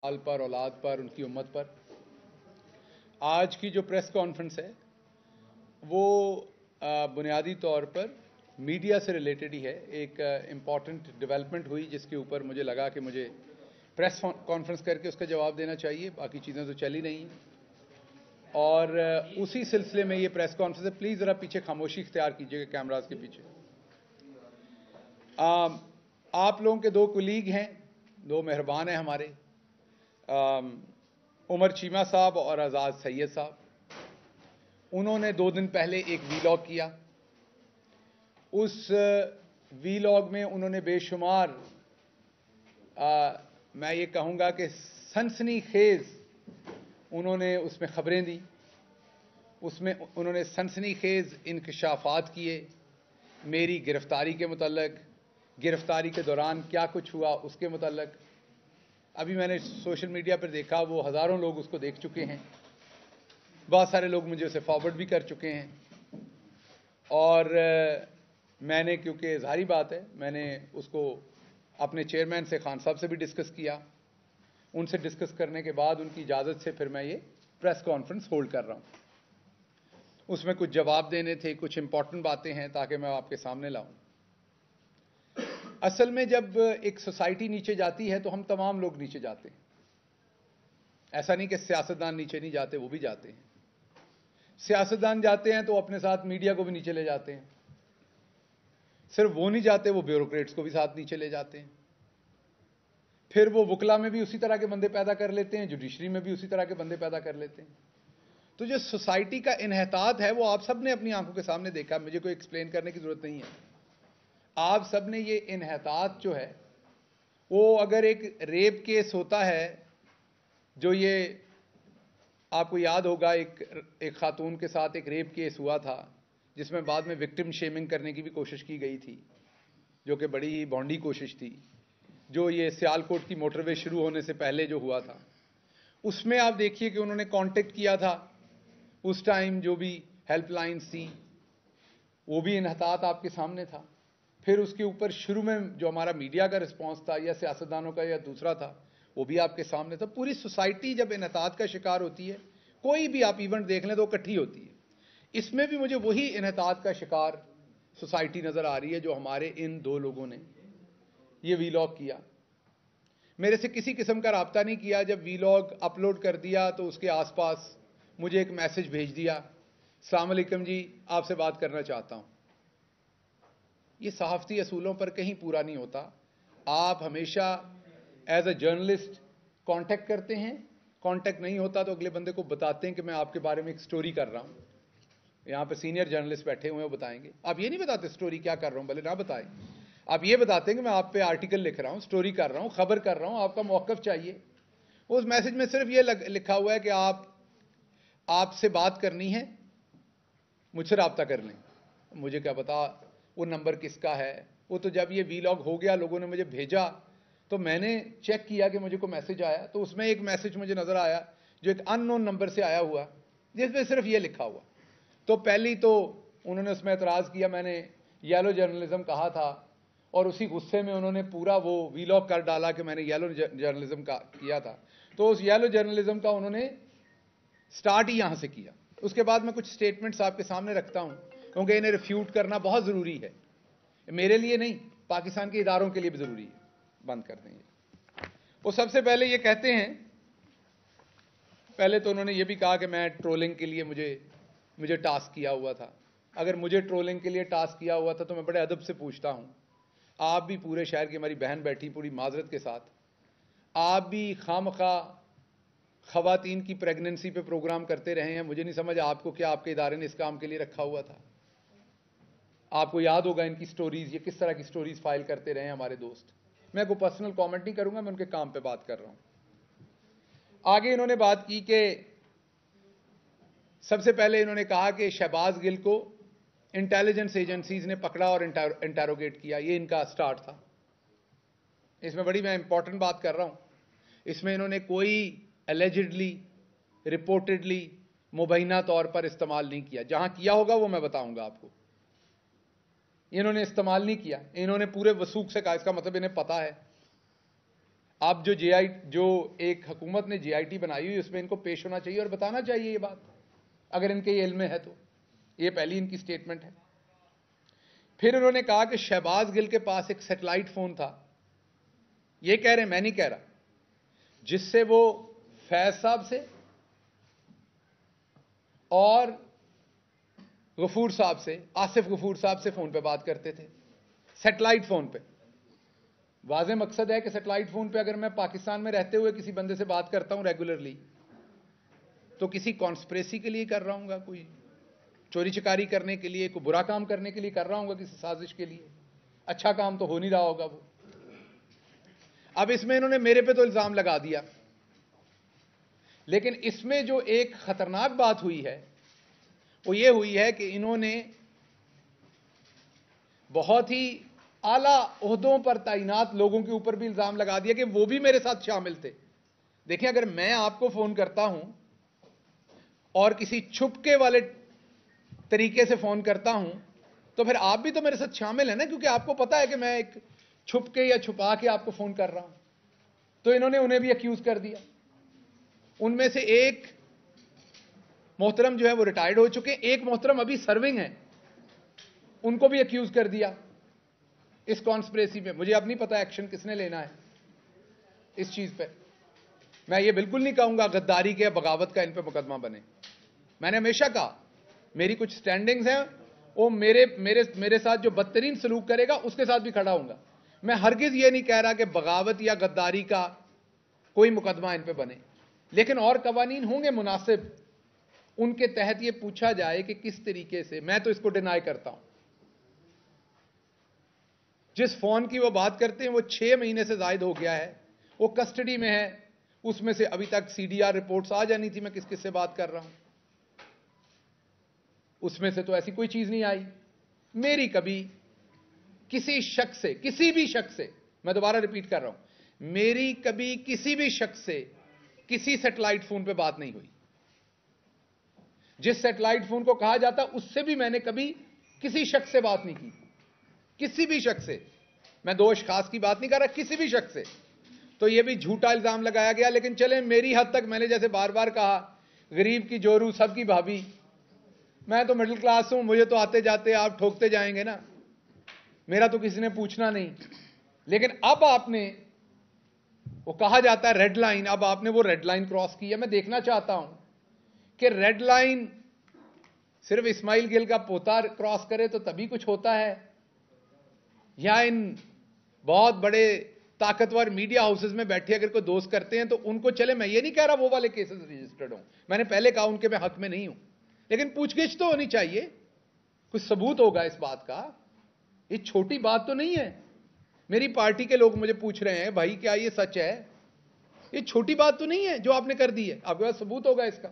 आल पर, औलाद पर, उनकी उम्मत पर। आज की जो प्रेस कॉन्फ्रेंस है वो बुनियादी तौर पर मीडिया से रिलेटेड ही है। एक इम्पॉर्टेंट डेवलपमेंट हुई जिसके ऊपर मुझे लगा कि मुझे प्रेस कॉन्फ्रेंस करके उसका जवाब देना चाहिए, बाकी चीज़ें तो चली नहीं हैं। और उसी सिलसिले में ये प्रेस कॉन्फ्रेंस है। प्लीज़ ज़रा पीछे खामोशी इख्तियार कीजिएगा, कैमरास के पीछे। आप लोगों के दो कुलीग हैं, दो मेहरबान हैं हमारे, उमर चीमा साहब और आज़ाद सैयद साहब। उन्होंने 2 दिन पहले एक वीलॉग किया। उस वीलॉग में उन्होंने बेशुमार मैं ये कहूँगा कि सनसनीखेज उन्होंने उसमें खबरें दी। उसमें उन्होंने सनसनीखेज इंकशाफात किए मेरी गिरफ्तारी के मुतल्लिक, गिरफ्तारी के दौरान क्या कुछ हुआ उसके मुतल्लिक। अभी मैंने सोशल मीडिया पर देखा, वो हज़ारों लोग उसको देख चुके हैं, बहुत सारे लोग मुझे उसे फॉरवर्ड भी कर चुके हैं। और मैंने, क्योंकि ज़ाहिर बात है, मैंने उसको अपने चेयरमैन से, खान साहब से भी डिस्कस किया। उनसे डिस्कस करने के बाद उनकी इजाज़त से फिर मैं ये प्रेस कॉन्फ्रेंस होल्ड कर रहा हूँ। उसमें कुछ जवाब देने थे, कुछ इंपॉर्टेंट बातें हैं ताकि मैं आपके सामने लाऊं। असल में जब एक सोसाइटी नीचे जाती है तो हम तमाम लोग नीचे जाते हैं। ऐसा नहीं कि सियासतदान नीचे नहीं जाते, वो भी जाते हैं। सियासतदान जाते हैं तो अपने साथ मीडिया को भी नीचे ले जाते हैं। सिर्फ वो नहीं जाते, वो ब्यूरोक्रेट्स को भी साथ नीचे ले जाते हैं। फिर वो वकला में भी उसी तरह के बंदे पैदा कर लेते हैं, जुडिशरी में भी उसी तरह के बंदे पैदा कर लेते हैं। तो जो सोसाइटी का इन्हतात है वो आप सब ने अपनी आंखों के सामने देखा, मुझे कोई एक्सप्लेन करने की जरूरत नहीं है। आप सब ने ये इन्हतात जो है, वो अगर एक रेप केस होता है, जो ये आपको याद होगा, एक खातून के साथ एक रेप केस हुआ था जिसमें बाद में विक्टिम शेमिंग करने की भी कोशिश की गई थी, जो कि बड़ी ही भौंडी कोशिश थी, जो ये सियालकोट की मोटरवे शुरू होने से पहले जो हुआ था। उसमें आप देखिए कि उन्होंने कांटेक्ट किया था उस टाइम, जो भी हेल्पलाइंस थी वो भी इन्हतात आपके सामने था। फिर उसके ऊपर शुरू में जो हमारा मीडिया का रिस्पांस था, या सियासतदानों का या दूसरा था, वो भी आपके सामने था। पूरी सोसाइटी जब इन्हतात का शिकार होती है, कोई भी आप इवेंट देख लें तो इकट्ठी होती है। इसमें भी मुझे वही इन्हतात का शिकार सोसाइटी नजर आ रही है जो हमारे इन दो लोगों ने ये वीलॉग किया। मेरे से किसी किस्म का राब्ता नहीं किया। जब वीलॉग अपलोड कर दिया तो उसके आसपास मुझे एक मैसेज भेज दिया, अस्सलाम वालेकुम जी, आपसे बात करना चाहता हूं। ये सहाफ़ती असूलों पर कहीं पूरा नहीं होता। आप हमेशा एज अ जर्नलिस्ट कांटेक्ट करते हैं, कांटेक्ट नहीं होता तो अगले बंदे को बताते हैं कि मैं आपके बारे में एक स्टोरी कर रहा हूं। यहां पे सीनियर जर्नलिस्ट बैठे हुए हैं, वो बताएंगे। आप ये नहीं बताते स्टोरी क्या कर रहा हूं, भले ना बताएं। आप ये बताते हैं कि मैं आप पे आर्टिकल लिख रहा हूं, स्टोरी कर रहा हूं, खबर कर रहा हूं, आपका मौक़िफ़ चाहिए। उस मैसेज में सिर्फ ये लिखा हुआ है कि आपसे बात करनी है, मुझसे राब्ता कर लें। मुझे क्या पता वो नंबर किसका है। वो तो जब ये वीलॉग हो गया, लोगों ने मुझे भेजा, तो मैंने चेक किया कि मुझे कोई मैसेज आया, तो उसमें एक मैसेज मुझे नजर आया जो एक अननोन नंबर से आया हुआ, जिसमें सिर्फ ये लिखा हुआ। तो पहली तो उन्होंने उसमें एतराज़ किया, मैंने येलो जर्नलिज्म कहा था, और उसी गुस्से में उन्होंने पूरा वो वीलॉग कर डाला कि मैंने येलो जर्नलिज्म का किया था। तो उस येलो जर्नलिज्म का उन्होंने स्टार्ट ही यहां से किया। उसके बाद मैं कुछ स्टेटमेंट्स आपके सामने रखता हूं, क्योंकि इन्हें रिफ्यूट करना बहुत ज़रूरी है, मेरे लिए नहीं, पाकिस्तान के इदारों के लिए भी ज़रूरी है। बंद कर देंगे। वो सबसे पहले ये कहते हैं, पहले तो उन्होंने ये भी कहा कि मैं ट्रोलिंग के लिए मुझे टास्क किया हुआ था। अगर मुझे ट्रोलिंग के लिए टास्क किया हुआ था तो मैं बड़े अदब से पूछता हूं, आप भी पूरे शहर की हमारी बहन बैठी, पूरी माजरत के साथ, आप भी खामखा खवातीन की प्रेगनेंसी पे प्रोग्राम करते रहे हैं। मुझे नहीं समझ आपको क्या आपके इदारे ने इस काम के लिए रखा हुआ था। आपको याद होगा इनकी स्टोरीज, ये किस तरह की स्टोरीज फाइल करते रहे हैं हमारे दोस्त। मैं कोई पर्सनल कमेंट नहीं करूंगा, मैं उनके काम पे बात कर रहा हूं। आगे इन्होंने बात की कि सबसे पहले इन्होंने कहा कि शहबाज गिल को इंटेलिजेंस एजेंसीज ने पकड़ा और इंटेरोगेट किया, ये इनका स्टार्ट था। इसमें बड़ी मैं इंपॉर्टेंट बात कर रहा हूं, इसमें इन्होंने कोई एलिजिडली, रिपोर्टेडली, मुबैना तौर पर इस्तेमाल नहीं किया। जहां किया होगा वो मैं बताऊंगा आपको। इन्होंने इस्तेमाल नहीं किया, इन्होंने पूरे वसूख से कहा। इसका मतलब इन्हें पता है। اب جو ایک حکومت نے GIT بنائی ہوئی اس میں ان کو پیش ہونا چاہیے اور بتانا چاہیے یہ بات، اگر ان کے یہ علم میں ہے تو. یہ پہلی ان کی سٹیٹمنٹ ہے. پھر انہوں نے کہا کہ شہباز گل کے پاس ایک سیٹلائٹ فون تھا. یہ کہہ رہے ہیں، میں نہیں کہہ رہا، جس سے وہ فیض صاحب سے اور غفور صاحب سے، آصف غفور صاحب سے فون پہ بات کرتے تھے، سیٹلائٹ فون پہ. واضح مقصد ہے کہ سیٹلائٹ فون پہ اگر میں پاکستان میں رہتے ہوئے کسی بندے سے بات کرتا ہوں ریگولرلی تو کسی کانسپریسی کے لیے کر رہا ہوں گا، کوئی چوری چکاری کرنے کے لیے، کوئی برا کام کرنے کے لیے کر رہا ہوں گا، کسی سازش کے لیے. اچھا کام تو ہو نہیں رہا ہوگا وہ. اب اس میں انہوں نے میرے پہ تو الزام لگا دیا، لیکن اس میں جو ایک خطرناک بات ہوئی ہے وہ یہ ہوئی ہے کہ انہوں نے بہت ہی اعلیٰ عہدوں پر تعینات لوگوں کے اوپر بھی الزام لگا دیا کہ وہ بھی میرے ساتھ شامل تھے. دیکھیں، اگر میں آپ کو فون کرتا ہوں اور کسی چھپکے والے طریقے سے فون کرتا ہوں تو پھر آپ بھی تو میرے ساتھ شامل ہیں نا، کیونکہ آپ کو پتا ہے کہ میں ایک چھپ کے یا چھپا کے آپ کو فون کر رہا ہوں. تو انہوں نے انہیں بھی اکیوز کر دیا. ان میں سے ایک محترم جو ہے وہ ریٹائرڈ ہو چکے، ایک محترم ابھی سرونگ ہیں، ان کو بھی اکیوز کر دیا اس کانسپریسی میں. مجھے اب نہیں پتا ایکشن کس نے لینا ہے اس چیز پہ. میں یہ بالکل نہیں کہوں گا غداری کے یا بغاوت کا ان پہ مقدمہ بنے. میں نے ہمیشہ کہا میری کچھ سٹینڈنگز ہیں، وہ میرے ساتھ جو بدترین سلوک کرے گا اس کے ساتھ بھی کھڑا ہوں گا. میں ہرگز یہ نہیں کہہ رہا کہ بغاوت یا غداری کا کوئی مقدمہ ان پہ بنے، لیکن اور قوانین ہوں گے مناسب، ان کے تحت یہ پوچھا جائے کہ کس طریقے سے. میں تو اس کو ڈینائی کرتا ہوں. جس فون کی وہ بات کرتے ہیں وہ 6 مہینے سے زائد ہو گیا ہے، وہ کسٹڈی میں ہے. اس میں سے ابھی تک CDR رپورٹس آ جانی تھی میں کس کس سے بات کر رہا ہوں. اس میں سے تو ایسی کوئی چیز نہیں آئی. میری کبھی کسی شخص سے، کسی بھی شخص سے، میں دوبارہ ریپیٹ کر رہا ہوں، میری کبھی کسی بھی شخص سے کسی سیٹلائٹ فون پہ بات نہیں ہوئی. جس سیٹلائٹ فون کو کہا جاتا اس سے بھی میں نے کبھی کسی شخص سے بات نہیں کی. کسی بھی شخص سے. میں دو اشخاص کی بات نہیں کر رہا، کسی بھی شخص سے. تو یہ بھی جھوٹا الزام لگایا گیا. لیکن چلیں، میری حد تک میں نے جیسے بار بار کہا، غریب کی جورو سب کی بھابھی. میں تو مڈل کلاس ہوں، مجھے تو آتے جاتے آپ ٹھوکتے جائیں گے نا، میرا تو کسی نے پوچھنا نہیں. لیکن اب آپ نے، وہ کہا جاتا ہے ریڈ لائن، اب آپ نے وہ ریڈ لائن کراس کی ہے. میں دیکھنا چاہتا ہوں کہ ریڈ لائن صرف اسماعیل گل کا پوتا کراس کرے تو تبھی کچھ ہوتا ہے، یا ان بہت بڑے طاقتور میڈیا ہاؤسز میں بیٹھے اگر کوئی دوست کرتے ہیں تو ان کو چلے. میں یہ نہیں کہہ رہا وہ والے کیسز رجسٹرڈ ہوں، میں نے پہلے کہا ان کے میں حق میں نہیں ہوں، لیکن پوچھ گچھ تو ہونی چاہیے، کچھ ثبوت ہوگا اس بات کا. یہ چھوٹی بات تو نہیں ہے. میری پارٹی کے لوگ مجھے پوچھ رہے ہیں بھائی کیا یہ سچ ہے؟ یہ چھوٹی بات تو نہیں ہے جو آپ نے کر دی ہے، آپ کے پاس ثبوت ہوگا اس کا.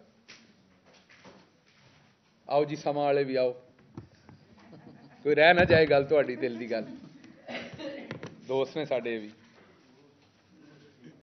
آؤ جی سماڑے بھی آؤ، کوئی رہ نہ جائے گل تہاڈی دل دی گل. دوست نے ساڈے بھی.